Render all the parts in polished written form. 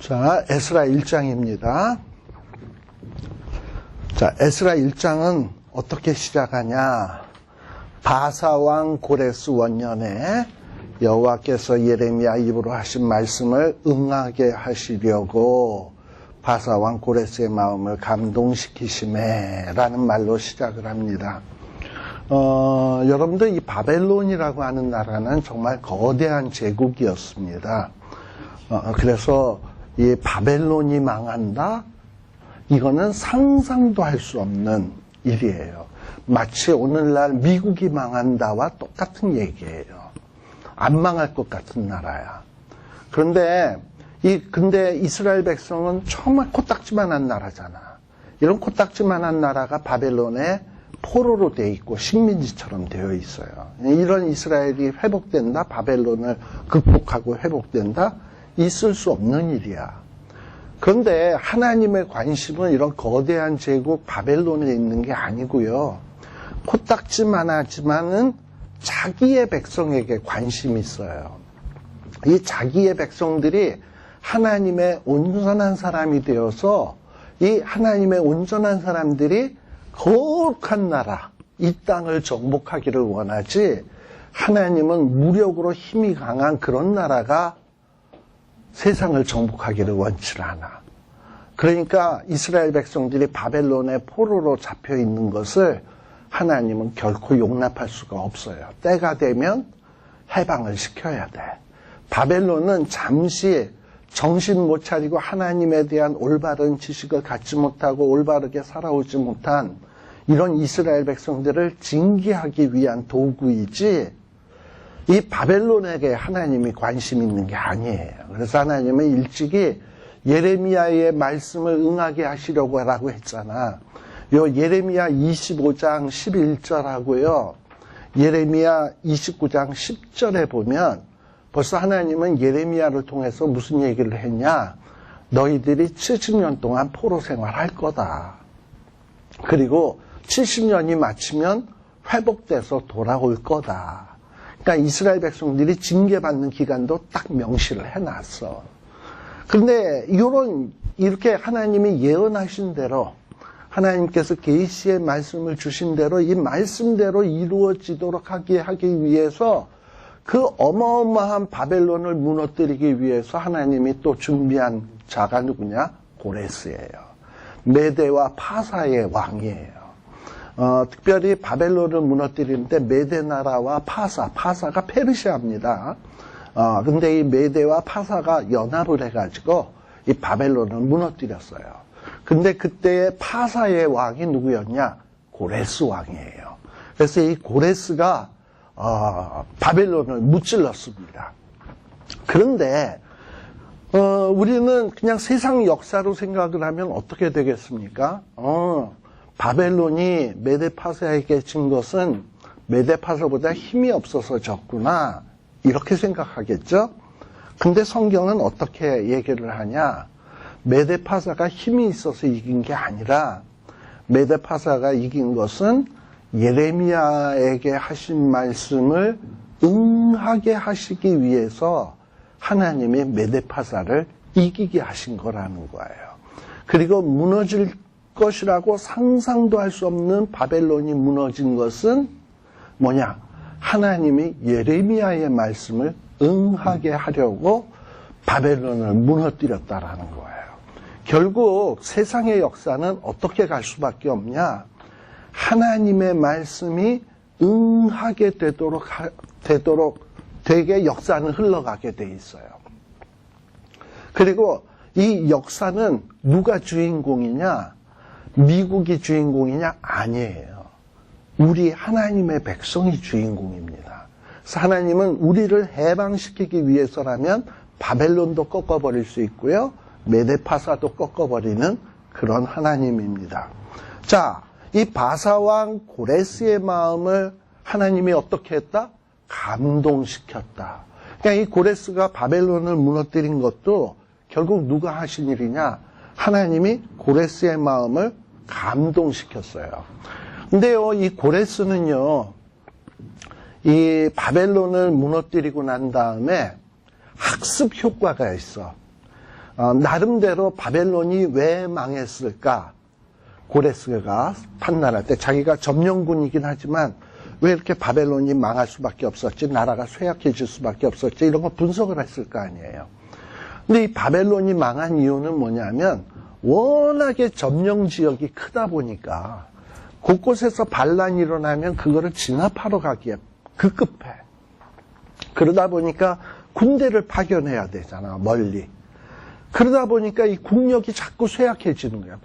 자, 에스라 1장입니다. 자, 에스라 1장은 어떻게 시작하냐? 바사왕 고레스 원년에 여호와께서 예레미야 입으로 하신 말씀을 응하게 하시려고 바사왕 고레스의 마음을 감동시키시매 라는 말로 시작을 합니다. 여러분들 이 바벨론이라고 하는 나라는 정말 거대한 제국이었습니다. 그래서 이 바벨론이 망한다? 이거는 상상도 할 수 없는 일이에요. 마치 오늘날 미국이 망한다와 똑같은 얘기예요. 안 망할 것 같은 나라야. 근데 이스라엘 백성은 정말 코딱지만한 나라잖아. 이런 코딱지만한 나라가 바벨론의 포로로 되어 있고 식민지처럼 되어 있어요. 이런 이스라엘이 회복된다, 바벨론을 극복하고 회복된다, 있을 수 없는 일이야. 그런데 하나님의 관심은 이런 거대한 제국 바벨론에 있는 게 아니고요. 코딱지만하지만은 자기의 백성에게 관심이 있어요. 이 자기의 백성들이 하나님의 온전한 사람이 되어서 이 하나님의 온전한 사람들이 거룩한 나라, 이 땅을 정복하기를 원하지, 하나님은 무력으로 힘이 강한 그런 나라가 세상을 정복하기를 원치 않아. 그러니까 이스라엘 백성들이 바벨론의 포로로 잡혀 있는 것을 하나님은 결코 용납할 수가 없어요. 때가 되면 해방을 시켜야 돼. 바벨론은 잠시 정신 못 차리고 하나님에 대한 올바른 지식을 갖지 못하고 올바르게 살아오지 못한 이런 이스라엘 백성들을 징계하기 위한 도구이지, 이 바벨론에게 하나님이 관심 있는 게 아니에요. 그래서 하나님은 일찍이 예레미야의 말씀을 응하게 하시려고 하라고 했잖아. 요 예레미야 25장 11절하고요. 예레미야 29장 10절에 보면 벌써 하나님은 예레미야를 통해서 무슨 얘기를 했냐? 너희들이 70년 동안 포로 생활할 거다. 그리고 70년이 마치면 회복돼서 돌아올 거다. 그러니까 이스라엘 백성들이 징계받는 기간도 딱 명시를 해놨어. 그런데 이렇게 하나님이 예언하신 대로, 하나님께서 계시의 말씀을 주신 대로 이 말씀대로 이루어지도록 하기 위해서 그 어마어마한 바벨론을 무너뜨리기 위해서 하나님이 또 준비한 자가 누구냐? 고레스예요. 메대와 파사의 왕이에요. 특별히 바벨론을 무너뜨리는데 메대 나라와 파사가 페르시아입니다. 근데 이 메대와 파사가 연합을 해가지고 이 바벨론을 무너뜨렸어요. 근데 그때의 파사의 왕이 누구였냐? 고레스 왕이에요. 그래서 이 고레스가 바벨론을 무찔렀습니다. 그런데 우리는 그냥 세상 역사로 생각을 하면 어떻게 되겠습니까? 바벨론이 메데파사에게 진 것은 메데파사보다 힘이 없어서 졌구나, 이렇게 생각하겠죠? 근데 성경은 어떻게 얘기를 하냐? 메데파사가 힘이 있어서 이긴 게 아니라 메데파사가 이긴 것은 예레미야에게 하신 말씀을 응하게 하시기 위해서 하나님이 메데파사를 이기게 하신 거라는 거예요. 그리고 무너질 것이라고 상상도 할 수 없는 바벨론이 무너진 것은 뭐냐? 하나님이 예레미야의 말씀을 응하게 하려고 바벨론을 무너뜨렸다라는 거예요. 결국 세상의 역사는 어떻게 갈 수밖에 없냐? 하나님의 말씀이 응하게 되게 역사는 흘러가게 돼 있어요. 그리고 이 역사는 누가 주인공이냐? 미국이 주인공이냐? 아니에요. 우리 하나님의 백성이 주인공입니다. 그래서 하나님은 우리를 해방시키기 위해서라면 바벨론도 꺾어버릴 수 있고요, 메데파사도 꺾어버리는 그런 하나님입니다. 자, 이 바사왕 고레스의 마음을 하나님이 어떻게 했다? 감동시켰다. 그러니까 이 고레스가 바벨론을 무너뜨린 것도 결국 누가 하신 일이냐? 하나님이 고레스의 마음을 감동시켰어요. 근데요, 이 고레스는요, 이 바벨론을 무너뜨리고 난 다음에 학습 효과가 있어. 나름대로 바벨론이 왜 망했을까? 고레스가 판단할 때 자기가 점령군이긴 하지만 왜 이렇게 바벨론이 망할 수밖에 없었지? 나라가 쇠약해질 수밖에 없었지? 이런 거 분석을 했을 거 아니에요. 근데 이 바벨론이 망한 이유는 뭐냐면 워낙에 점령 지역이 크다 보니까 곳곳에서 반란이 일어나면 그거를 진압하러 가기에 급급해. 그러다 보니까 군대를 파견해야 되잖아, 멀리. 그러다 보니까 이 국력이 자꾸 쇠약해지는 거야.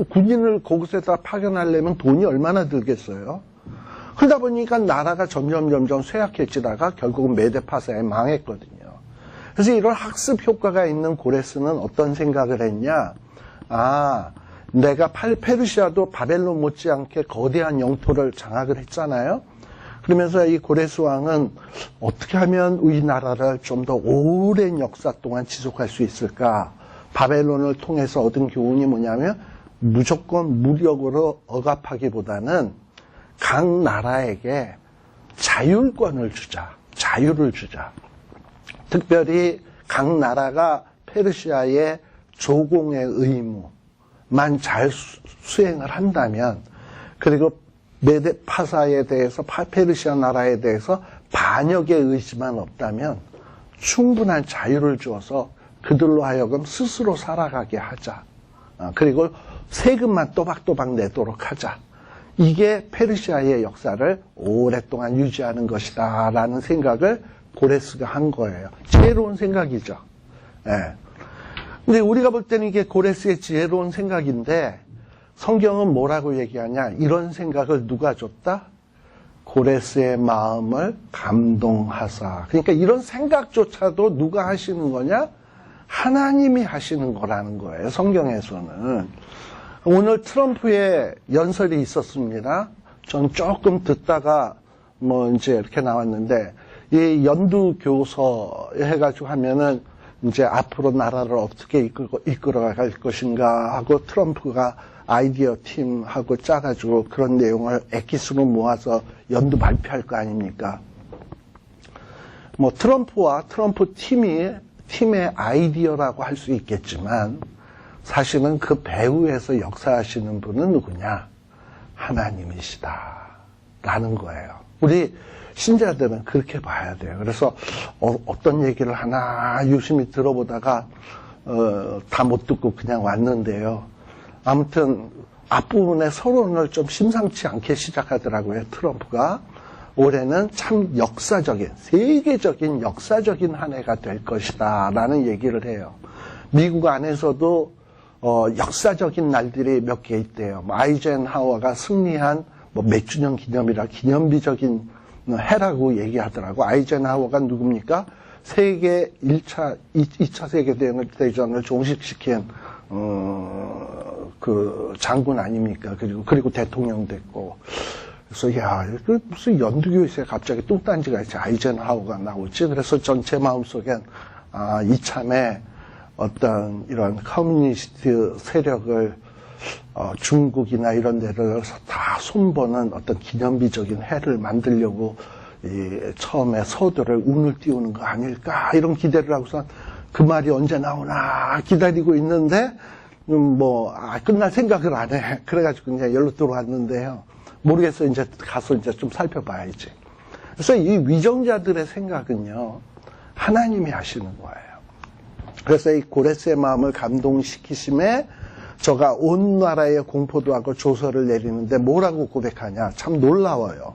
군인을 그곳에다 파견하려면 돈이 얼마나 들겠어요? 그러다 보니까 나라가 점점 쇠약해지다가 결국은 메데파사에 망했거든요. 그래서 이런 학습 효과가 있는 고레스는 어떤 생각을 했냐? 내가 페르시아도 바벨론 못지않게 거대한 영토를 장악을 했잖아요. 그러면서 이 고레스 왕은 어떻게 하면 우리나라를 좀 더 오랜 역사 동안 지속할 수 있을까? 바벨론을 통해서 얻은 교훈이 뭐냐면 무조건 무력으로 억압하기보다는 각 나라에게 자율권을 주자. 자유를 주자. 특별히 각 나라가 페르시아의 조공의 의무만 잘 수행을 한다면, 그리고 메데파사에 대해서, 페르시아 나라에 대해서 반역의 의지만 없다면 충분한 자유를 주어서 그들로 하여금 스스로 살아가게 하자. 그리고 세금만 또박또박 내도록 하자. 이게 페르시아의 역사를 오랫동안 유지하는 것이다 라는 생각을 고레스가 한 거예요. 지혜로운 생각이죠. 예. 근데 우리가 볼 때는 이게 고레스의 지혜로운 생각인데 성경은 뭐라고 얘기하냐? 이런 생각을 누가 줬다? 고레스의 마음을 감동하사. 그러니까 이런 생각조차도 누가 하시는 거냐? 하나님이 하시는 거라는 거예요. 성경에서는. 오늘 트럼프의 연설이 있었습니다. 전 조금 듣다가 이제 이렇게 나왔는데, 이 연두교서 해가지고 하면은 이제 앞으로 나라를 어떻게 이끌어갈 것인가 하고 트럼프가 아이디어 팀하고 짜가지고 그런 내용을 엑기스로 모아서 연두 발표할 거 아닙니까? 트럼프와 트럼프 팀의 아이디어라고 할 수 있겠지만 사실은 그 배후에서 역사하시는 분은 누구냐? 하나님이시다 라는 거예요. 우리 신자들은 그렇게 봐야 돼요. 그래서 어떤 얘기를 하나 유심히 들어보다가 다 못 듣고 그냥 왔는데요. 아무튼 앞부분에 서론을 좀 심상치 않게 시작하더라고요. 트럼프가 올해는 참 역사적인, 세계적인 역사적인 한 해가 될 것이다 라는 얘기를 해요. 미국 안에서도 역사적인 날들이 몇 개 있대요. 아이젠하워가 승리한 몇 주년 기념이라 기념비적인 해라고 얘기하더라고. 아이젠하워가 누굽니까? 세계 2차 세계대전을 종식시킨 그 장군 아닙니까? 그리고 대통령 됐고. 그래서 무슨 연두교에서 갑자기 뚱딴지가 있지, 아이젠하워가 나오지. 그래서 전체 마음속엔 이참에 어떤 이런 커뮤니스트 세력을 중국이나 이런 데를 다 손보는 어떤 기념비적인 해를 만들려고 처음에 서두를 운을 띄우는 거 아닐까 이런 기대를 하고서 그 말이 언제 나오나 기다리고 있는데 끝날 생각을 안 해. 그래가지고 그냥 열로 들어왔는데요. 모르겠어요. 이제 가서 이제 좀 살펴봐야지. 그래서 이 위정자들의 생각은요, 하나님이 하시는 거예요. 그래서 이 고레스의 마음을 감동시키심에 저가 온 나라에 공포도 하고 조서를 내리는데 뭐라고 고백하냐? 참 놀라워요.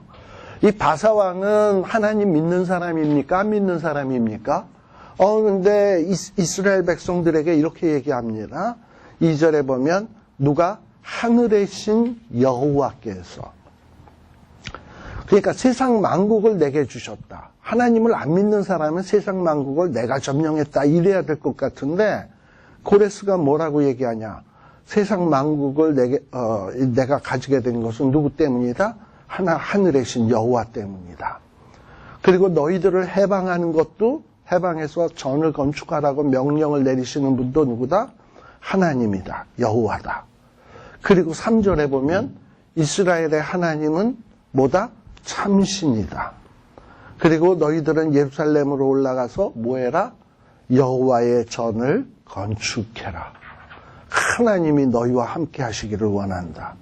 이 바사왕은 하나님 믿는 사람입니까? 안 믿는 사람입니까? 근데 이스라엘 백성들에게 이렇게 얘기합니다. 2절에 보면 누가? 하늘의 신 여호와께서. 그러니까 세상 만국을 내게 주셨다. 하나님을 안 믿는 사람은 세상 만국을 내가 점령했다 이래야 될 것 같은데 고레스가 뭐라고 얘기하냐? 세상 만국을 내가 가지게 된 것은 누구 때문이다? 하늘의 신 여호와 때문이다. 그리고 너희들을 해방하는 것도 해방해서 전을 건축하라고 명령을 내리시는 분도 누구다? 하나님이다. 여호와다. 그리고 3절에 보면 이스라엘의 하나님은 뭐다? 참신이다. 그리고 너희들은 예루살렘으로 올라가서 뭐해라? 여호와의 전을 건축해라. 하나님이 너희와 함께 하시기를 원한다.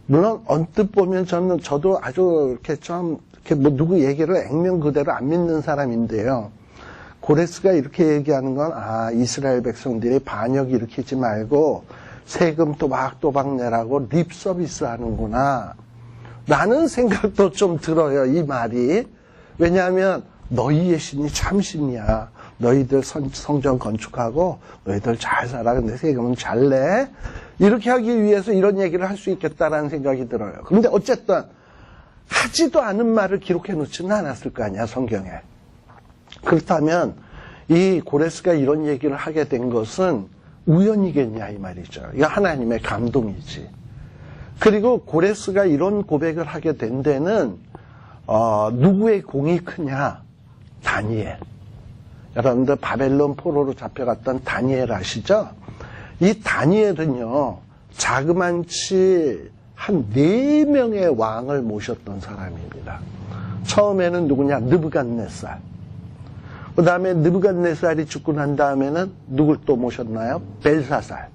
물론 언뜻 보면 저도 아주 이렇게 좀 이렇게 뭐 누구 얘기를 액면 그대로 안 믿는 사람인데요. 고레스가 이렇게 얘기하는 건 이스라엘 백성들이 반역 일으키지 말고 세금 또박또박 내라고 립 서비스 하는구나 라는 생각도 좀 들어요. 이 말이. 왜냐하면 너희의 신이 참 신이야. 너희들 성전 건축하고 너희들 잘 살아. 근데 세금은 잘 내. 이렇게 하기 위해서 이런 얘기를 할 수 있겠다라는 생각이 들어요. 그런데 어쨌든 하지도 않은 말을 기록해 놓지는 않았을 거 아니야, 성경에. 그렇다면 이 고레스가 이런 얘기를 하게 된 것은 우연이겠냐 이 말이죠. 이거 하나님의 감동이지. 그리고 고레스가 이런 고백을 하게 된 데는 누구의 공이 크냐? 다니엘. 여러분들 바벨론 포로로 잡혀갔던 다니엘 아시죠? 이 다니엘은요, 자그만치 한 4명의 왕을 모셨던 사람입니다. 처음에는 누구냐? 느부갓네살. 그 다음에 느부갓네살이 죽고 난 다음에는 누굴 또 모셨나요? 벨사살.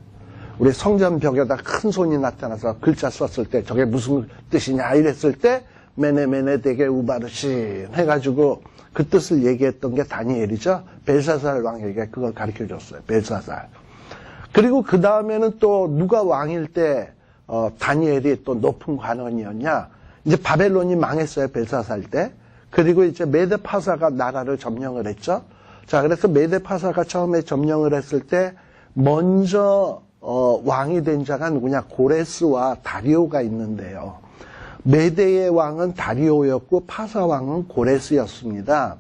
우리 성전 벽에다 큰 손이 나타나서 글자 썼을 때 저게 무슨 뜻이냐 이랬을 때 메네메네 데게 우바르신 해가지고 그 뜻을 얘기했던 게 다니엘이죠. 벨사살 왕에게 그걸 가르쳐줬어요. 벨사살. 그리고 그 다음에는 또 누가 왕일 때 다니엘이 또 높은 관원이었냐. 이제 바벨론이 망했어요. 벨사살 때. 그리고 이제 메데파사가 나라를 점령을 했죠. 자, 그래서 메데파사가 처음에 점령을 했을 때 먼저 왕이 된 자가 누구냐? 고레스와 다리오가 있는데요. 메데의 왕은 다리오였고 파사 왕은 고레스였습니다.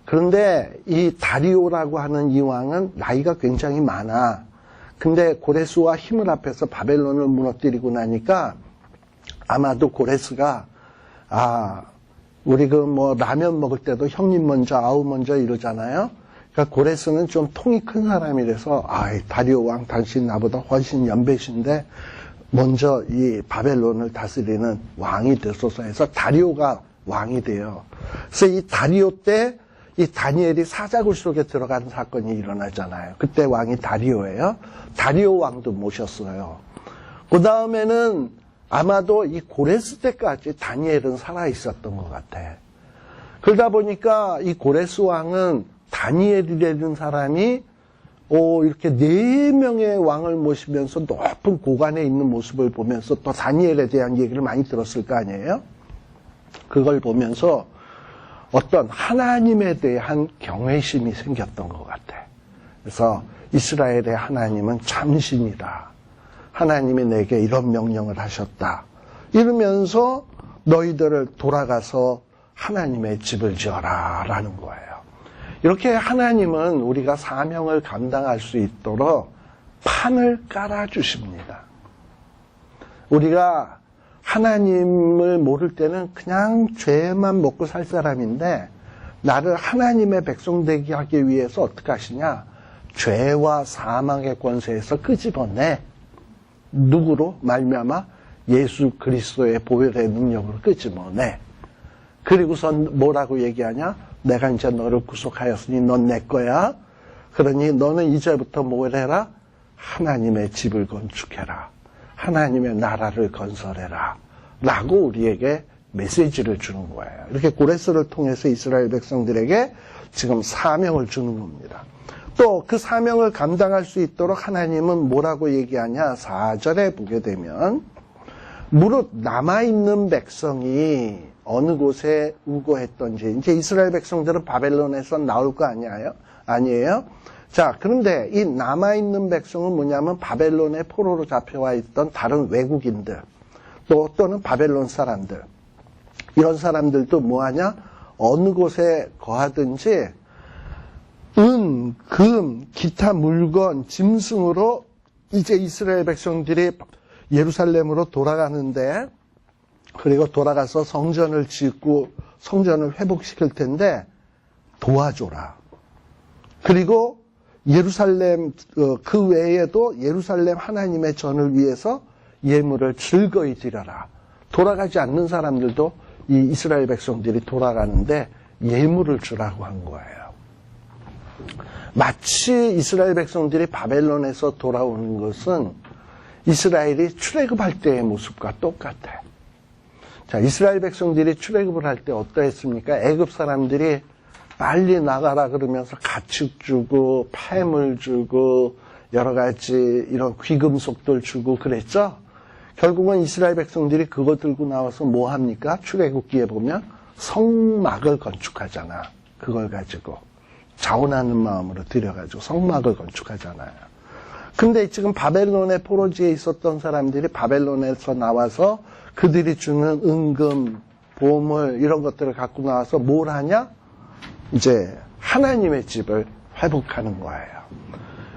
그런데 이 다리오라고 하는 이 왕은 나이가 굉장히 많아. 근데 고레스와 힘을 합해서 바벨론을 무너뜨리고 나니까 아마도 고레스가 우리 라면 먹을 때도 형님 먼저 아우 먼저 이러잖아요. 그러니까 고레스는 좀 통이 큰 사람이라서 다리오 왕 당신 나보다 훨씬 연배신데 먼저 이 바벨론을 다스리는 왕이 되소서 해서 다리오가 왕이 돼요. 그래서 이 다리오 때 이 다니엘이 사자굴 속에 들어간 사건이 일어나잖아요. 그때 왕이 다리오예요. 다리오 왕도 모셨어요. 그 다음에는 아마도 이 고레스 때까지 다니엘은 살아있었던 것 같아. 그러다 보니까 이 고레스 왕은 다니엘이라는 사람이 이렇게 4명의 왕을 모시면서 높은 고관에 있는 모습을 보면서 또 다니엘에 대한 얘기를 많이 들었을 거 아니에요? 그걸 보면서 어떤 하나님에 대한 경외심이 생겼던 것 같아. 그래서 이스라엘의 하나님은 참신이다. 하나님이 내게 이런 명령을 하셨다. 이러면서 너희들을 돌아가서 하나님의 집을 지어라 라는 거예요. 이렇게 하나님은 우리가 사명을 감당할 수 있도록 판을 깔아주십니다. 우리가 하나님을 모를 때는 그냥 죄만 먹고 살 사람인데 나를 하나님의 백성 되게 하기 위해서 어떻게 하시냐? 죄와 사망의 권세에서 끄집어내. 누구로? 말미암아 예수 그리스도의 보혈의 능력으로 끄집어내. 그리고선 뭐라고 얘기하냐? 내가 이제 너를 구속하였으니 넌 내 거야. 그러니 너는 이제부터 뭘 해라? 하나님의 집을 건축해라. 하나님의 나라를 건설해라. 라고 우리에게 메시지를 주는 거예요. 이렇게 고레스를 통해서 이스라엘 백성들에게 지금 사명을 주는 겁니다. 또 그 사명을 감당할 수 있도록 하나님은 뭐라고 얘기하냐? 4절에 보게 되면 무릇 남아있는 백성이 어느 곳에 우거했던지 이제 이스라엘 백성들은 바벨론에서 나올 거 아니에요? 자, 그런데 이 남아있는 백성은 뭐냐면 바벨론의 포로로 잡혀와 있던 다른 외국인들 또는 바벨론 사람들 이런 사람들도 뭐하냐? 어느 곳에 거하든지 은, 금, 기타 물건, 짐승으로 이제 이스라엘 백성들이 예루살렘으로 돌아가는데 그리고 돌아가서 성전을 짓고 성전을 회복시킬 텐데 도와줘라. 그리고 예루살렘 그 외에도 예루살렘 하나님의 전을 위해서 예물을 즐거이 드려라. 돌아가지 않는 사람들도 이 이스라엘 백성들이 돌아가는데 예물을 주라고 한 거예요. 마치 이스라엘 백성들이 바벨론에서 돌아오는 것은 이스라엘이 출애굽할 때의 모습과 똑같아. 자, 이스라엘 백성들이 출애굽을 할 때 어떠했습니까? 애굽 사람들이 빨리 나가라 그러면서 가축 주고 폐물 주고 여러 가지 이런 귀금속들 주고 그랬죠? 결국은 이스라엘 백성들이 그거 들고 나와서 뭐 합니까? 출애굽기에 보면 성막을 건축하잖아. 그걸 가지고 자원하는 마음으로 들여가지고 성막을 건축하잖아요. 근데 지금 바벨론의 포로지에 있었던 사람들이 바벨론에서 나와서 그들이 주는 은금, 보물 이런 것들을 갖고 나와서 뭘 하냐? 이제 하나님의 집을 회복하는 거예요.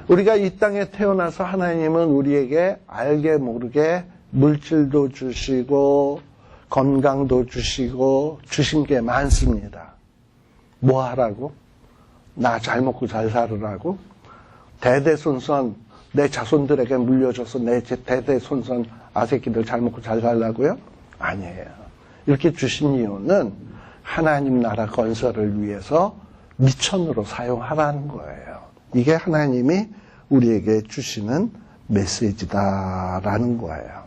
우리가 이 땅에 태어나서 하나님은 우리에게 알게 모르게 물질도 주시고 건강도 주시고 주신 게 많습니다. 뭐 하라고? 나 잘 먹고 잘 살으라고? 대대손손 내 자손들에게 물려줘서 내 대대손손 아새끼들 잘 먹고 잘 살라고요? 아니에요. 이렇게 주신 이유는 하나님 나라 건설을 위해서 미천으로 사용하라는 거예요. 이게 하나님이 우리에게 주시는 메시지다라는 거예요.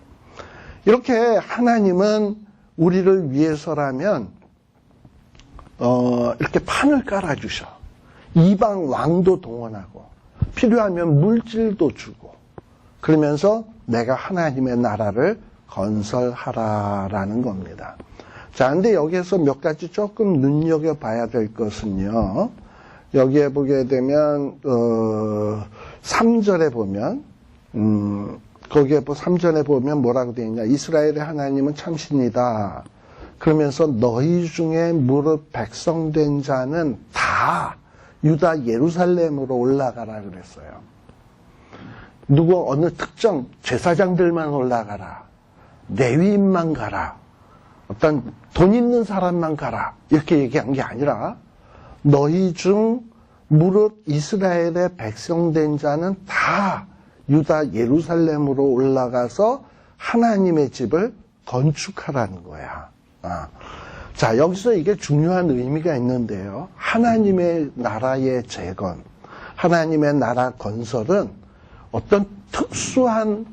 이렇게 하나님은 우리를 위해서라면 이렇게 판을 깔아주셔. 이방 왕도 동원하고 필요하면 물질도 주고 그러면서 내가 하나님의 나라를 건설하라라는 겁니다. 자, 근데 여기에서 몇 가지 조금 눈여겨봐야 될 것은요. 여기에 보게 되면 3절에 보면 거기에 3절에 보면 뭐라고 되어 있냐. 이스라엘의 하나님은 참신이다. 그러면서 너희 중에 무릇 백성된 자는 다 유다 예루살렘으로 올라가라 그랬어요. 누구 어느 특정 제사장들만 올라가라. 레위인만 가라. 어떤 돈 있는 사람만 가라. 이렇게 얘기한 게 아니라 너희 중 무릇 이스라엘의 백성된 자는 다 유다 예루살렘으로 올라가서 하나님의 집을 건축하라는 거야. 자, 여기서 이게 중요한 의미가 있는데요. 하나님의 나라의 재건, 하나님의 나라 건설은 어떤 특수한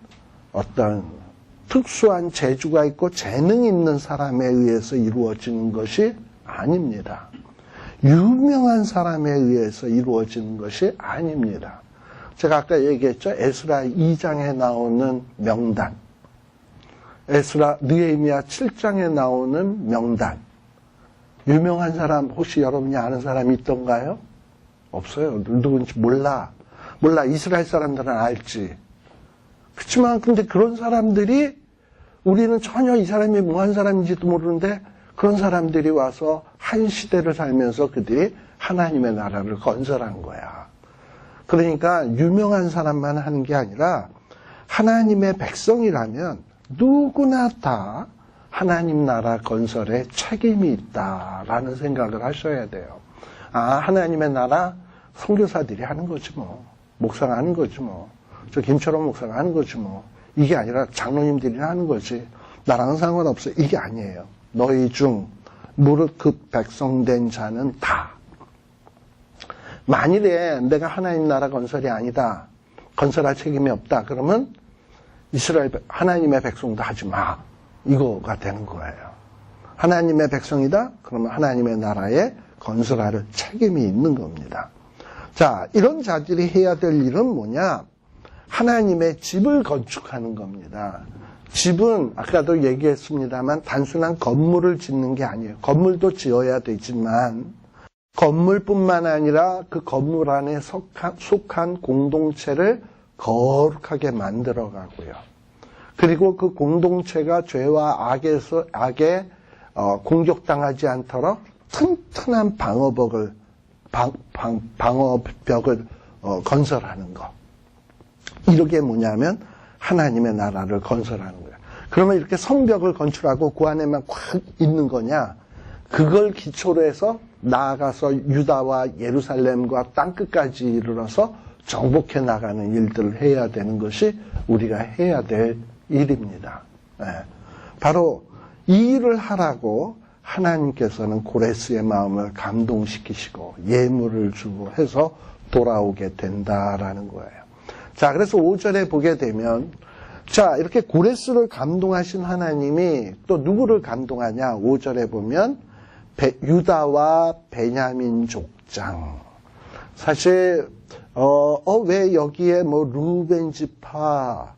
재주가 있고 재능이 있는 사람에 의해서 이루어지는 것이 아닙니다. 유명한 사람에 의해서 이루어지는 것이 아닙니다. 제가 아까 얘기했죠. 에스라 2장에 나오는 명단, 느헤미야 7장에 나오는 명단. 유명한 사람 혹시 여러분이 아는 사람이 있던가요? 없어요. 누군지 몰라. 이스라엘 사람들은 알지. 그렇지만 근데 그런 사람들이 우리는 전혀 이 사람이 뭐한 사람인지도 모르는데 그런 사람들이 와서 한 시대를 살면서 그들이 하나님의 나라를 건설한 거야. 그러니까 유명한 사람만 하는 게 아니라 하나님의 백성이라면 누구나 다 하나님 나라 건설에 책임이 있다라는 생각을 하셔야 돼요. 하나님의 나라 선교사들이 하는 거지 뭐. 목사가 하는 거지 뭐. 저 김철원 목사가 하는 거지 뭐. 이게 아니라 장로님들이 하는 거지. 나랑은 상관없어. 이게 아니에요. 너희 중 무릇 그 백성된 자는 다. 만일에 내가 하나님 나라 건설이 아니다. 건설할 책임이 없다. 그러면 하나님의 백성도 하지 마. 이거가 되는 거예요. 하나님의 백성이다? 그러면 하나님의 나라에 건설할 책임이 있는 겁니다. 자, 이런 자들이 해야 될 일은 뭐냐? 하나님의 집을 건축하는 겁니다. 집은 아까도 얘기했습니다만 단순한 건물을 짓는 게 아니에요. 건물도 지어야 되지만 건물뿐만 아니라 그 건물 안에 속한 공동체를 거룩하게 만들어가고요. 그리고 그 공동체가 죄와 악에 공격당하지 않도록 튼튼한 방어벽을 건설하는 것. 이게 뭐냐면 하나님의 나라를 건설하는 거예요. 그러면 이렇게 성벽을 건축하고 그 안에만 꽉 있는 거냐? 그걸 기초로 해서 나아가서 유다와 예루살렘과 땅끝까지 이르러서 정복해 나가는 일들을 해야 되는 것이 우리가 해야 될 일입니다. 바로 이 일을 하라고 하나님께서는 고레스의 마음을 감동시키시고 예물을 주고 해서 돌아오게 된다라는 거예요. 자, 그래서 5절에 보게 되면, 자, 이렇게 고레스를 감동하신 하나님이 또 누구를 감동하냐? 5절에 보면, 유다와 베냐민 족장. 사실, 왜 여기에 뭐, 루벤 지파,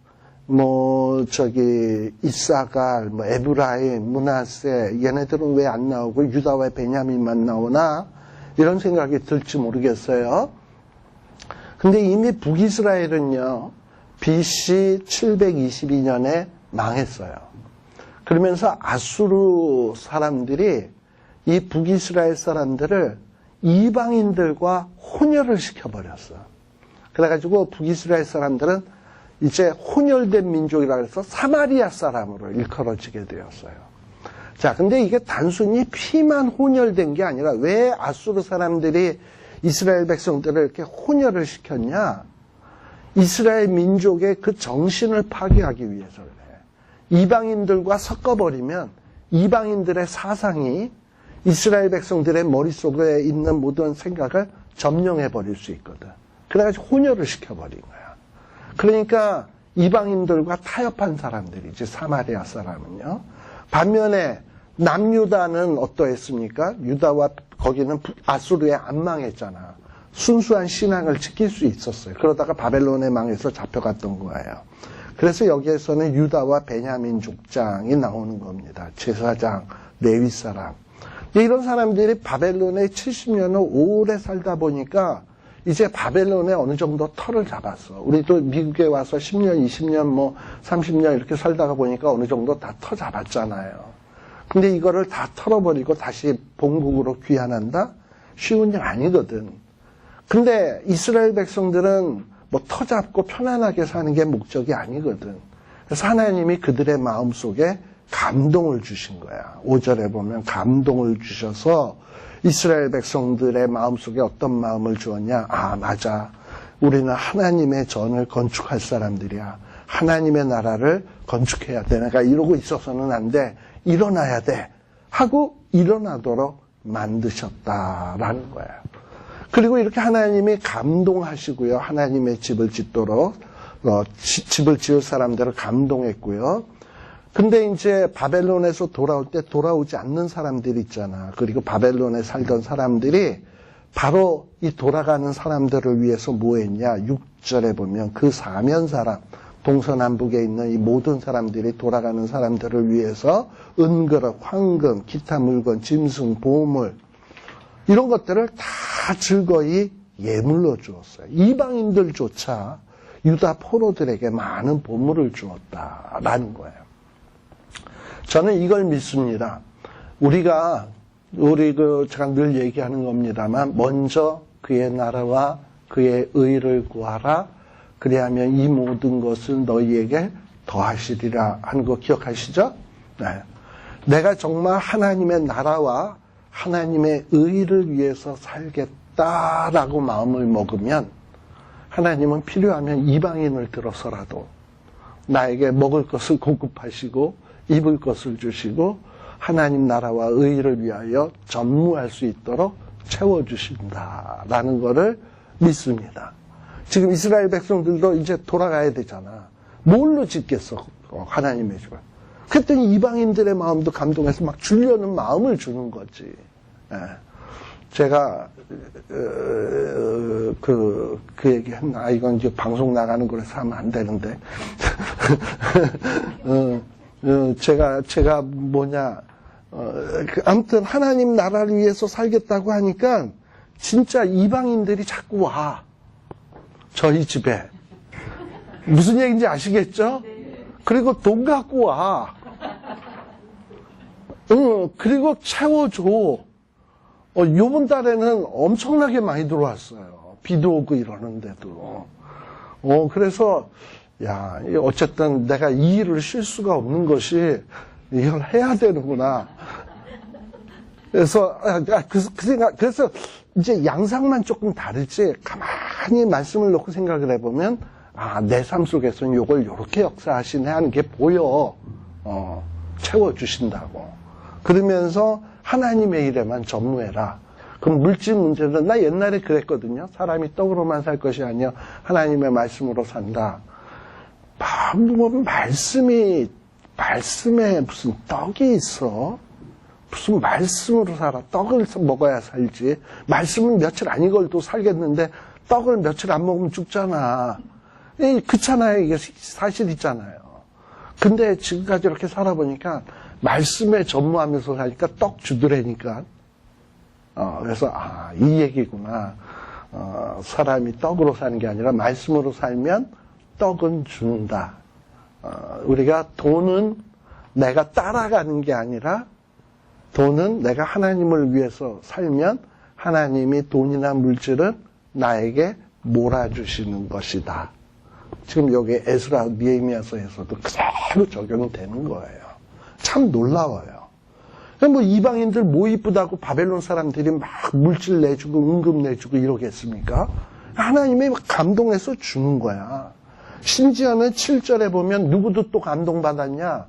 이사갈, 에브라임, 므낫세, 얘네들은 왜 안 나오고 유다와 베냐민만 나오나? 이런 생각이 들지 모르겠어요. 근데 이미 북이스라엘은요, BC 722년에 망했어요. 그러면서 아수르 사람들이 이 북이스라엘 사람들을 이방인들과 혼혈을 시켜버렸어요. 그래가지고 북이스라엘 사람들은 이제 혼혈된 민족이라 해서 사마리아 사람으로 일컬어지게 되었어요. 자, 근데 이게 단순히 피만 혼혈된 게 아니라 왜 아수르 사람들이 이스라엘 백성들을 이렇게 혼혈을 시켰냐? 이스라엘 민족의 그 정신을 파괴하기 위해서 그래요. 이방인들과 섞어버리면 이방인들의 사상이 이스라엘 백성들의 머릿속에 있는 모든 생각을 점령해버릴 수 있거든. 그래가지고 혼혈을 시켜버린 거야. 그러니까 이방인들과 타협한 사람들이지, 사마리아 사람은요. 반면에 남유다는 어떠했습니까? 유다와 거기는 아수르에 안 망했잖아. 순수한 신앙을 지킬 수 있었어요. 그러다가 바벨론에 망해서 잡혀갔던 거예요. 그래서 여기에서는 유다와 베냐민 족장이 나오는 겁니다. 제사장, 레위 사람. 이런 사람들이 바벨론에 70년을 오래 살다 보니까 이제 바벨론에 어느 정도 털을 잡았어. 우리도 미국에 와서 10년, 20년, 30년 이렇게 살다가 보니까 어느 정도 다 터 잡았잖아요. 근데 이거를 다 털어버리고 다시 본국으로 귀환한다? 쉬운 일 아니거든. 근데 이스라엘 백성들은 터 잡고 편안하게 사는 게 목적이 아니거든. 그래서 하나님이 그들의 마음속에 감동을 주신 거야. 5절에 보면 감동을 주셔서 이스라엘 백성들의 마음속에 어떤 마음을 주었냐? 아, 맞아. 우리는 하나님의 전을 건축할 사람들이야. 하나님의 나라를 건축해야 돼. 내가 이러고 있어서는 안 돼. 일어나야 돼. 하고 일어나도록 만드셨다라는 거예요. 그리고 이렇게 하나님이 감동하시고요. 하나님의 집을 짓도록 집을 지을 사람들을 감동했고요. 근데 이제 바벨론에서 돌아올 때 돌아오지 않는 사람들이 있잖아. 그리고 바벨론에 살던 사람들이 바로 이 돌아가는 사람들을 위해서 뭐 했냐. 6절에 보면 그 사면 사람, 동서남북에 있는 이 모든 사람들이 돌아가는 사람들을 위해서 은그릇, 황금, 기타 물건, 짐승, 보물 이런 것들을 다 즐거이 예물로 주었어요. 이방인들조차 유다 포로들에게 많은 보물을 주었다라는 거예요. 저는 이걸 믿습니다. 우리가 제가 늘 얘기하는 겁니다만 먼저 그의 나라와 그의 의를 구하라. 그리하면 이 모든 것을 너희에게 더하시리라 하는 거 기억하시죠? 네. 내가 정말 하나님의 나라와 하나님의 의를 위해서 살겠다라고 마음을 먹으면 하나님은 필요하면 이방인을 들어서라도 나에게 먹을 것을 공급하시고 입을 것을 주시고 하나님 나라와 의를 위하여 전무할 수 있도록 채워주신다라는 것을 믿습니다. 지금 이스라엘 백성들도 이제 돌아가야 되잖아. 뭘로 짓겠어? 하나님의 집을. 그랬더니 이방인들의 마음도 감동해서 막 주려는 마음을 주는 거지. 예. 제가 그 얘기 했나? 이건 이제 방송 나가는 거라서 하면 안 되는데. 제가 아무튼 하나님 나라를 위해서 살겠다고 하니까 진짜 이방인들이 자꾸 와. 저희 집에. 무슨 얘기인지 아시겠죠? 그리고 돈 갖고 와. 그리고 채워줘. 요번 달에는 엄청나게 많이 들어왔어요. 비도 오고 이러는데도. 그래서, 어쨌든 내가 이 일을 쉴 수가 없는 것이 이걸 해야 되는구나. 그래서, 그래서 이제 양상만 조금 다르지, 가만히 말씀을 놓고 생각을 해보면, 내 삶 속에서는 이걸 이렇게 역사하시네 하는 게 보여. 채워주신다고. 그러면서 하나님의 일에만 전무해라. 그럼 물질 문제는 나 옛날에 그랬거든요. 사람이 떡으로만 살 것이 아니라 하나님의 말씀으로 산다. 말씀에 무슨 떡이 있어? 무슨 말씀으로 살아? 떡을 먹어야 살지. 말씀은 며칠 안 익어도 살겠는데 떡을 며칠 안 먹으면 죽잖아. 그렇잖아요. 이게 사실이잖아요. 근데 지금까지 이렇게 살아보니까 말씀에 전무하면서 사니까 떡 주더라니까. 그래서 이 얘기구나. 사람이 떡으로 사는 게 아니라 말씀으로 살면 떡은 준다. 우리가 돈은 내가 따라가는 게 아니라 돈은 내가 하나님을 위해서 살면 하나님이 돈이나 물질은 나에게 몰아주시는 것이다. 지금 여기 에스라 느헤미야서에서도 그대로 적용되는 거예요. 참 놀라워요. 뭐 이방인들 뭐 이쁘다고 바벨론 사람들이 막 물질 내주고 은금 내주고 이러겠습니까? 하나님이 감동해서 주는 거야. 심지어는 7절에 보면 누구도 또 감동받았냐?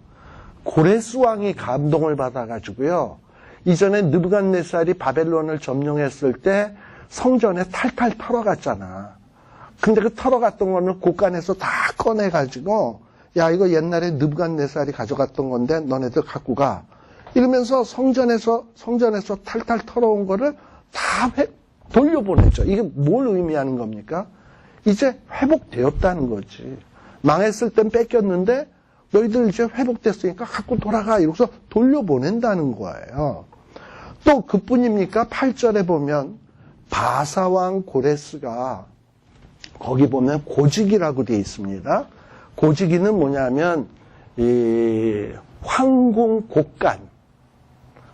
고레스 왕이 감동을 받아가지고요. 이전에 느부갓네살이 바벨론을 점령했을 때 성전에 탈탈 털어갔잖아. 근데 그 털어갔던 거는 곳간에서 다 꺼내가지고 야 이거 옛날에 느부갓네살이 가져갔던 건데 너네들 갖고 가. 이러면서 성전에서 탈탈 털어온 거를 다 돌려보냈죠. 이게 뭘 의미하는 겁니까? 이제 회복되었다는 거지. 망했을 땐 뺏겼는데 너희들 이제 회복됐으니까 갖고 돌아가. 이러고서 돌려보낸다는 거예요. 또 그뿐입니까? 8절에 보면 바사왕 고레스가 거기 보면 고지기라고 되어 있습니다. 고지기는 뭐냐면 이 황궁 곡간,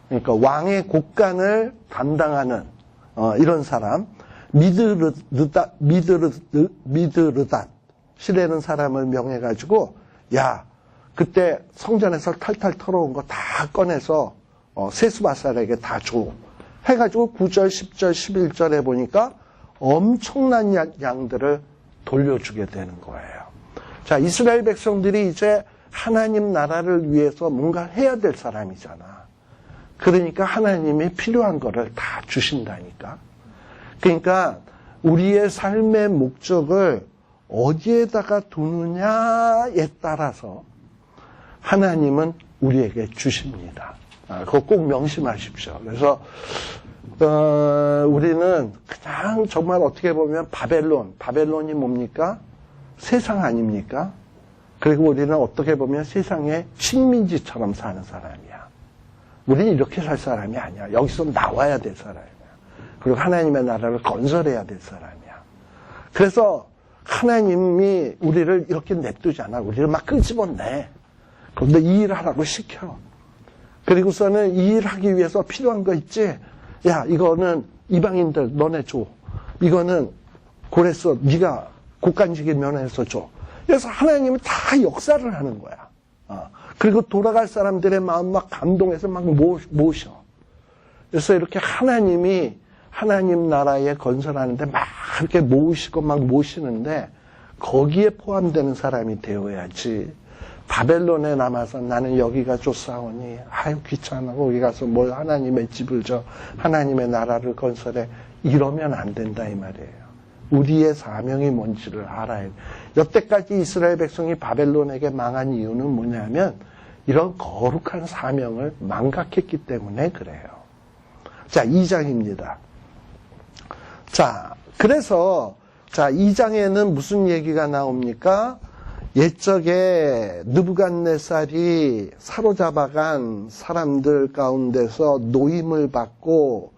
그러니까 왕의 곡간을 담당하는 이런 사람. 미드르닷 시라는 사람을 명해가지고 야 그때 성전에서 탈탈 털어온 거 다 꺼내서 세스바살에게 다 줘. 해가지고 9절, 10절, 11절에 보니까 엄청난 양들을 돌려주게 되는 거예요. 자, 이스라엘 백성들이 이제 하나님 나라를 위해서 뭔가 해야 될 사람이잖아. 그러니까 하나님이 필요한 거를 다 주신다니까. 그러니까 우리의 삶의 목적을 어디에다가 두느냐에 따라서 하나님은 우리에게 주십니다. 그거 꼭 명심하십시오. 그래서 우리는 그냥 정말 어떻게 보면 바벨론이 뭡니까? 세상 아닙니까? 그리고 우리는 어떻게 보면 세상의 식민지처럼 사는 사람이야. 우리는 이렇게 살 사람이 아니야. 여기서 나와야 될 사람이야. 그리고 하나님의 나라를 건설해야 될 사람이야. 그래서 하나님이 우리를 이렇게 냅두지 않아. 우리를 막 끄집어내. 그런데 이 일을 하라고 시켜. 그리고서는 이 일을 하기 위해서 필요한 거 있지? 야, 이거는 이방인들 너네 줘. 이거는 고레스 네가 곡간지기 면회해서 줘. 그래서 하나님은 다 역사를 하는 거야. 그리고 돌아갈 사람들의 마음 막 감동해서 막 모셔. 그래서 이렇게 하나님이 하나님 나라에 건설하는데 막 이렇게 모으시고 막 모시는데 거기에 포함되는 사람이 되어야지. 바벨론에 남아서 나는 여기가 좋사오니 아유 귀찮아 거기 가서 뭘 하나님의 집을 져 하나님의 나라를 건설해 이러면 안 된다 이 말이에요. 우리의 사명이 뭔지를 알아야 돼. 여태까지 이스라엘 백성이 바벨론에게 망한 이유는 뭐냐면 이런 거룩한 사명을 망각했기 때문에 그래요. 자, 2장입니다. 자, 그래서 자, 2장에는 무슨 얘기가 나옵니까? 옛적에 느부갓네살이 사로잡아간 사람들 가운데서 노임을 받고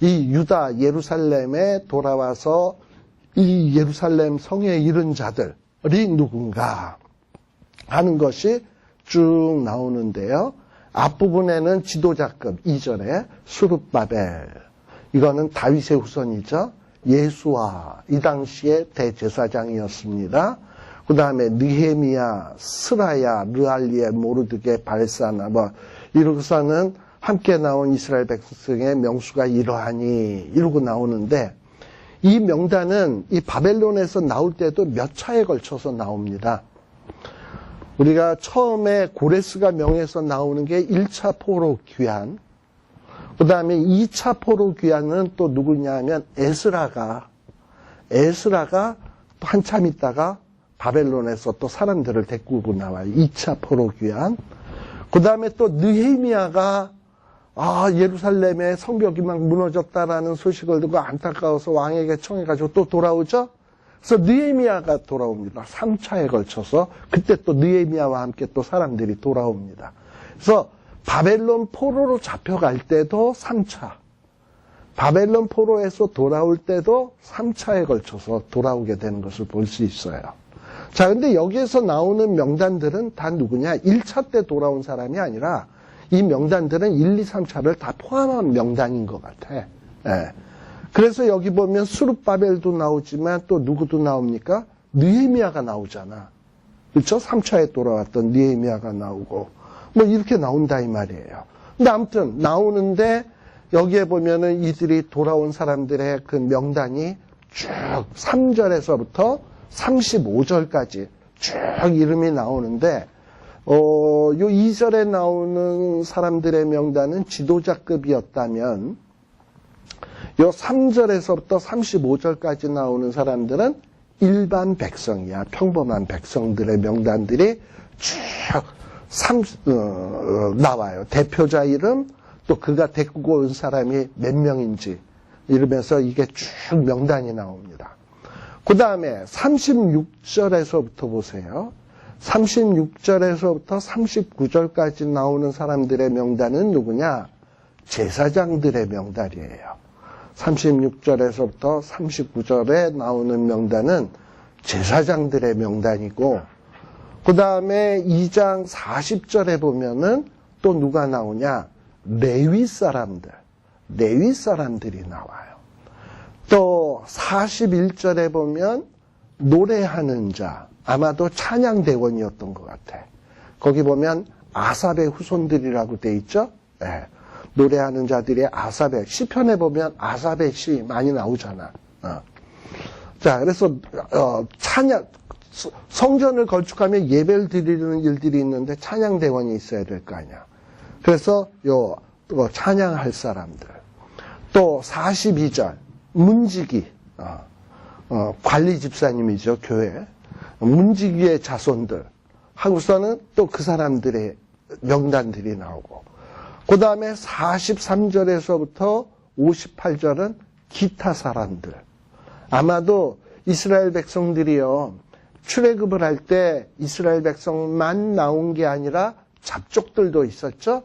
이 유다 예루살렘에 돌아와서 이 예루살렘 성에 이른 자들이 누군가 하는 것이 쭉 나오는데요. 앞부분에는 지도자급 2절에 수룹바벨, 이거는 다윗의 후손이죠. 예수와 이 당시에 대제사장이었습니다. 그 다음에 느헤미야, 스라야, 르알리에, 모르드게, 발사나 이러고서는 함께 나온 이스라엘 백성의 명수가 이러하니 이러고 나오는데 이 명단은 이 바벨론에서 나올 때도 몇 차에 걸쳐서 나옵니다. 우리가 처음에 고레스가 명해서 나오는 게 1차 포로 귀환, 그 다음에 2차 포로 귀환은 또 누구냐면 에스라가 또 한참 있다가 바벨론에서 또 사람들을 데리고 나와요. 2차 포로 귀환. 그 다음에 또 느헤미야가 예루살렘의 성벽이 막 무너졌다라는 소식을 듣고 안타까워서 왕에게 청해가지고 또 돌아오죠. 그래서 느헤미야가 돌아옵니다. 3차에 걸쳐서 그때 또 느헤미야와 함께 또 사람들이 돌아옵니다. 그래서 바벨론 포로로 잡혀갈 때도 3차, 바벨론 포로에서 돌아올 때도 3차에 걸쳐서 돌아오게 되는 것을 볼 수 있어요. 자, 근데 여기에서 나오는 명단들은 다 누구냐? 1차 때 돌아온 사람이 아니라 이 명단들은 1, 2, 3차를 다 포함한 명단인 것 같아. 예. 그래서 여기 보면 스룹바벨도 나오지만 또 누구도 나옵니까? 느헤미야가 나오잖아. 그렇죠? 3차에 돌아왔던 느헤미야가 나오고 뭐 이렇게 나온다 이 말이에요. 근데 아무튼 나오는데 여기에 보면은 이들이 돌아온 사람들의 그 명단이 쭉 3절에서부터 35절까지 쭉 이름이 나오는데 요 2절에 나오는 사람들의 명단은 지도자급이었다면 요 3절에서부터 35절까지 나오는 사람들은 일반 백성이야. 평범한 백성들의 명단들이 쭉 나와요. 대표자 이름, 또 그가 데리고 온 사람이 몇 명인지 이러면서 이게 쭉 명단이 나옵니다. 그 다음에 36절에서부터 보세요. 36절에서부터 39절까지 나오는 사람들의 명단은 누구냐? 제사장들의 명단이에요. 36절에서부터 39절에 나오는 명단은 제사장들의 명단이고, 그 다음에 2장 40절에 보면은 또 누가 나오냐? 레위 사람들이 나와요. 또 41절에 보면 노래하는 자, 아마도 찬양대원이었던 것 같아. 거기 보면 아삽의 후손들이라고 돼 있죠? 네. 노래하는 자들이 아삽의, 시편에 보면 아삽의 시 많이 나오잖아. 자, 그래서 찬양, 성전을 건축하면 예배를 드리는 일들이 있는데 찬양대원이 있어야 될 거 아니야. 그래서 찬양할 사람들. 또 42절 문지기, 관리 집사님이죠, 교회. 문지기의 자손들 하고서는 또 그 사람들의 명단들이 나오고, 그 다음에 43절에서부터 58절은 기타 사람들. 아마도 이스라엘 백성들이요, 출애굽을 할 때 이스라엘 백성만 나온 게 아니라 잡족들도 있었죠.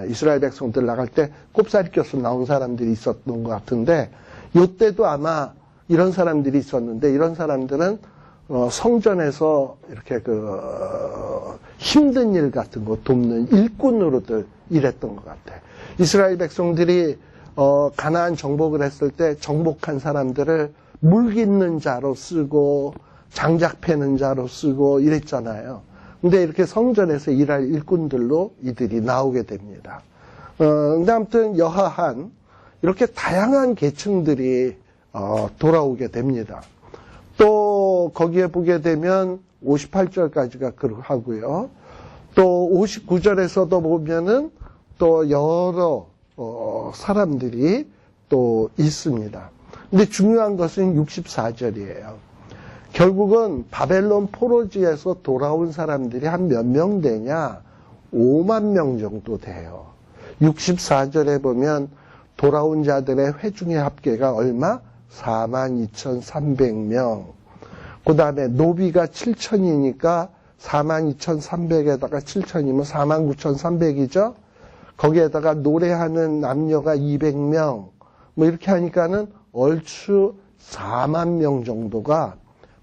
이스라엘 백성들 나갈 때 꼽사리 껴서 나온 사람들이 있었던 것 같은데, 이때도 아마 이런 사람들이 있었는데, 이런 사람들은 성전에서 이렇게 힘든 일 같은 거 돕는 일꾼으로들 일했던 것 같아. 이스라엘 백성들이 가나안 정복을 했을 때 정복한 사람들을 물 깃는 자로 쓰고 장작 패는 자로 쓰고 이랬잖아요. 근데 이렇게 성전에서 일할 일꾼들로 이들이 나오게 됩니다. 근데 아무튼 여하한 이렇게 다양한 계층들이 돌아오게 됩니다. 또 거기에 보게 되면 58절까지가 그러하고요. 또 59절에서도 보면은 또 여러 사람들이 또 있습니다. 근데 중요한 것은 64절이에요. 결국은 바벨론 포로지에서 돌아온 사람들이 한 몇 명 되냐? 5만 명 정도 돼요. 64절에 보면 돌아온 자들의 회중의 합계가 얼마? 42,300명. 그 다음에 노비가 7,000이니까 42,300에다가 7,000이면 49,300이죠. 거기에다가 노래하는 남녀가 200명. 뭐 이렇게 하니까는 얼추 4만 명 정도가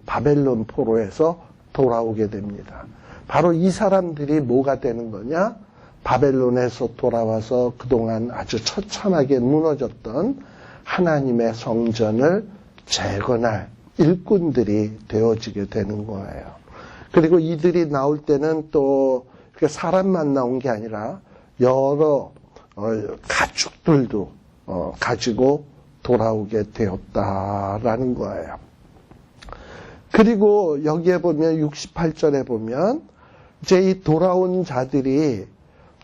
바벨론 포로에서 돌아오게 됩니다. 바로 이 사람들이 뭐가 되는 거냐? 바벨론에서 돌아와서 그동안 아주 처참하게 무너졌던 하나님의 성전을 재건할 일꾼들이 되어지게 되는 거예요. 그리고 이들이 나올 때는 또 사람만 나온 게 아니라 여러 가축들도 가지고 돌아오게 되었다라는 거예요. 그리고 여기에 보면 68절에 보면 이제 이 돌아온 자들이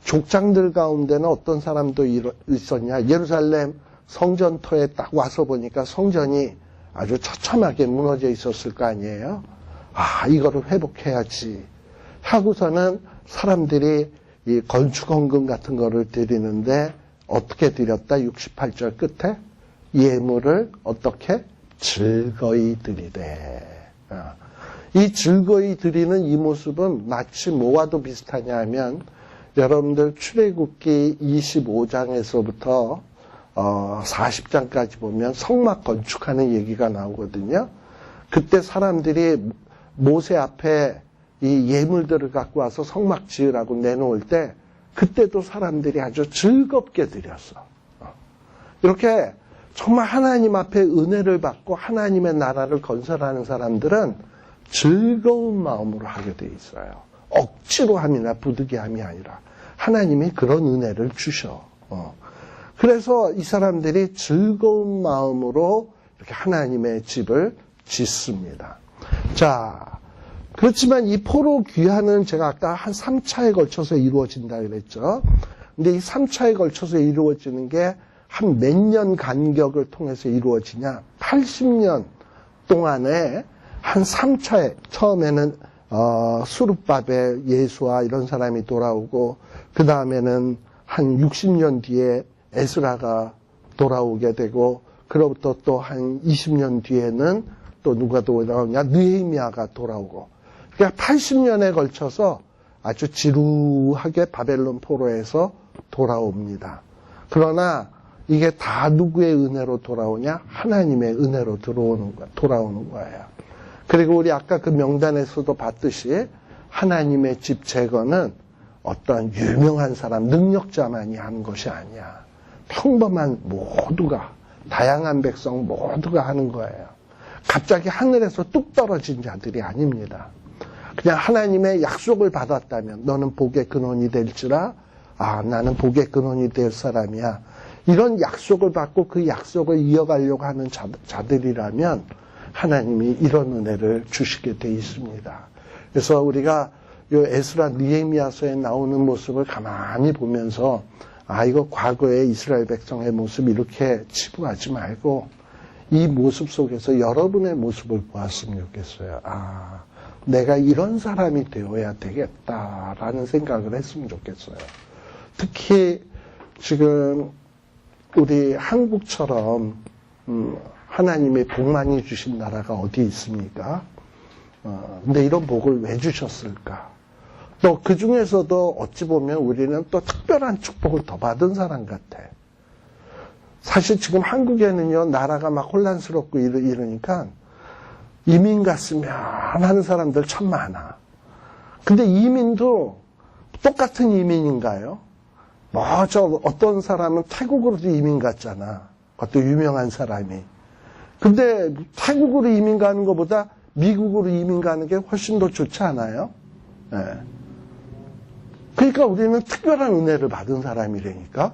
족장들 가운데는 어떤 사람도 있었냐? 예루살렘 성전터에 딱 와서 보니까 성전이 아주 처참하게 무너져 있었을 거 아니에요? 아, 이거를 회복해야지 하고서는 사람들이 이 건축헌금 같은 거를 드리는데 어떻게 드렸다? 68절 끝에 예물을 어떻게? 즐거이 드리되. 이 즐거이 드리는 이 모습은 마치 뭐와도 비슷하냐 하면 여러분들 출애굽기 25장에서부터 40장까지 보면 성막 건축하는 얘기가 나오거든요. 그때 사람들이 모세 앞에 이 예물들을 갖고 와서 성막 지으라고 내놓을 때 그때도 사람들이 아주 즐겁게 드렸어. 이렇게 정말 하나님 앞에 은혜를 받고 하나님의 나라를 건설하는 사람들은 즐거운 마음으로 하게 돼 있어요. 억지로 함이나 부득이함이 아니라 하나님이 그런 은혜를 주셔. 그래서 이 사람들이 즐거운 마음으로 이렇게 하나님의 집을 짓습니다. 자, 그렇지만 이 포로 귀환은 제가 아까 한 3차에 걸쳐서 이루어진다 그랬죠. 근데 이 3차에 걸쳐서 이루어지는 게 한 몇 년 간격을 통해서 이루어지냐? 80년 동안에 한 3차에 처음에는 수룹바벨, 예수와 이런 사람이 돌아오고 그 다음에는 한 60년 뒤에 에스라가 돌아오게 되고 그로부터 또 한 20년 뒤에는 또 누가 돌아오냐? 느헤미야가 돌아오고 그러니까 80년에 걸쳐서 아주 지루하게 바벨론 포로에서 돌아옵니다. 그러나 이게 다 누구의 은혜로 돌아오냐? 하나님의 은혜로 돌아오는 거예요. 그리고 우리 아까 그 명단에서도 봤듯이 하나님의 집 재건은 어떤 유명한 사람, 능력자만이 하는 것이 아니야. 평범한 모두가, 다양한 백성 모두가 하는 거예요. 갑자기 하늘에서 뚝 떨어진 자들이 아닙니다. 그냥 하나님의 약속을 받았다면 너는 복의 근원이 될지라, 아, 나는 복의 근원이 될 사람이야. 이런 약속을 받고 그 약속을 이어가려고 하는 자들이라면 하나님이 이런 은혜를 주시게 돼 있습니다. 그래서 우리가 이 에스라 느헤미야서에 나오는 모습을 가만히 보면서 아, 이거 과거의 이스라엘 백성의 모습 이렇게 치부하지 말고 이 모습 속에서 여러분의 모습을 보았으면 좋겠어요. 아, 내가 이런 사람이 되어야 되겠다라는 생각을 했으면 좋겠어요. 특히 지금 우리 한국처럼 하나님의 복 많이 주신 나라가 어디 있습니까? 근데 이런 복을 왜 주셨을까? 또 그 중에서도 어찌 보면 우리는 또 특별한 축복을 더 받은 사람 같아. 사실 지금 한국에는요, 나라가 막 혼란스럽고 이러니까 이민 갔으면 하는 사람들 참 많아. 근데 이민도 똑같은 이민인가요? 어떤 사람은 태국으로도 이민 갔잖아. 그것도 유명한 사람이. 근데 태국으로 이민 가는 것보다 미국으로 이민 가는 게 훨씬 더 좋지 않아요? 네. 그러니까 우리는 특별한 은혜를 받은 사람이라니까.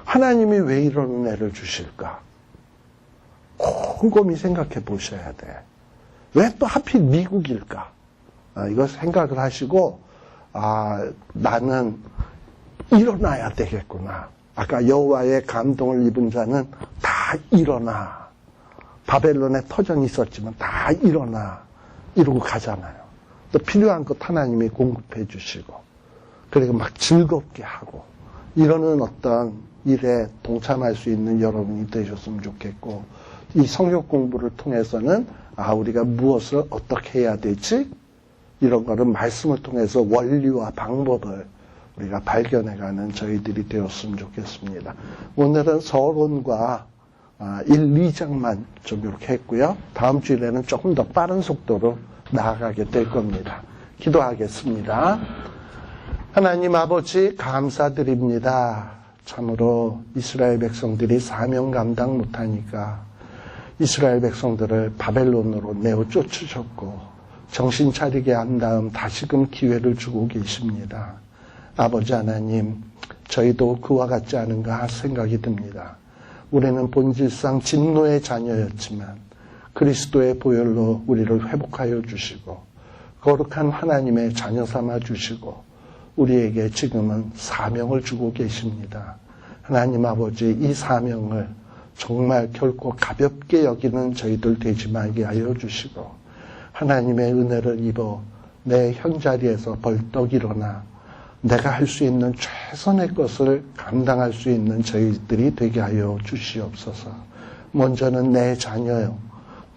하나님이 왜 이런 은혜를 주실까? 곰곰이 생각해 보셔야 돼. 왜 또 하필 미국일까? 이거 생각을 하시고, 나는 일어나야 되겠구나. 아까 여호와의 감동을 입은 자는 다 일어나. 바벨론에 터전이 있었지만 다 일어나. 이러고 가잖아요. 또 필요한 것 하나님이 공급해 주시고, 그리고 막 즐겁게 하고, 이러는 어떤 일에 동참할 수 있는 여러분이 되셨으면 좋겠고, 이 성경 공부를 통해서는 우리가 무엇을 어떻게 해야 되지? 이런 거를 말씀을 통해서 원리와 방법을 우리가 발견해가는 저희들이 되었으면 좋겠습니다. 오늘은 서론과 1, 2장만 좀 이렇게 했고요. 다음 주일에는 조금 더 빠른 속도로 나아가게 될 겁니다. 기도하겠습니다. 하나님 아버지 감사드립니다. 참으로 이스라엘 백성들이 사명 감당 못하니까 이스라엘 백성들을 바벨론으로 내어 쫓으셨고 정신 차리게 한 다음 다시금 기회를 주고 계십니다. 아버지 하나님, 저희도 그와 같지 않은가 생각이 듭니다. 우리는 본질상 진노의 자녀였지만 그리스도의 보혈로 우리를 회복하여 주시고 거룩한 하나님의 자녀 삼아 주시고 우리에게 지금은 사명을 주고 계십니다. 하나님 아버지, 이 사명을 정말 결코 가볍게 여기는 저희들 되지 말게 하여 주시고, 하나님의 은혜를 입어 내 현자리에서 벌떡 일어나 내가 할 수 있는 최선의 것을 감당할 수 있는 저희들이 되게 하여 주시옵소서. 먼저는 내 자녀요,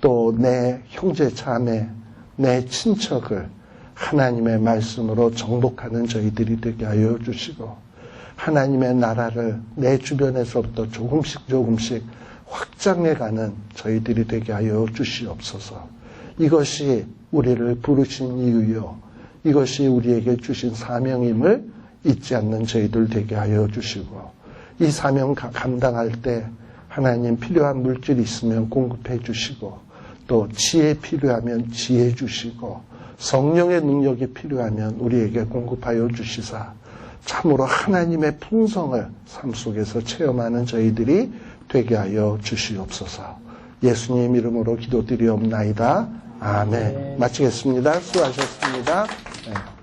또 내 형제 자매, 내 친척을 하나님의 말씀으로 정복하는 저희들이 되게 하여 주시고, 하나님의 나라를 내 주변에서부터 조금씩 확장해가는 저희들이 되게 하여 주시옵소서. 이것이 우리를 부르신 이유요, 이것이 우리에게 주신 사명임을 잊지 않는 저희들 되게 하여 주시고, 이 사명 감당할 때 하나님 필요한 물질이 있으면 공급해 주시고, 또 지혜 필요하면 지혜 주시고, 성령의 능력이 필요하면 우리에게 공급하여 주시사 참으로 하나님의 풍성을 삶 속에서 체험하는 저희들이 되게 하여 주시옵소서. 예수님 이름으로 기도드리옵나이다. 아멘. 마치겠습니다. 수고하셨습니다. 네.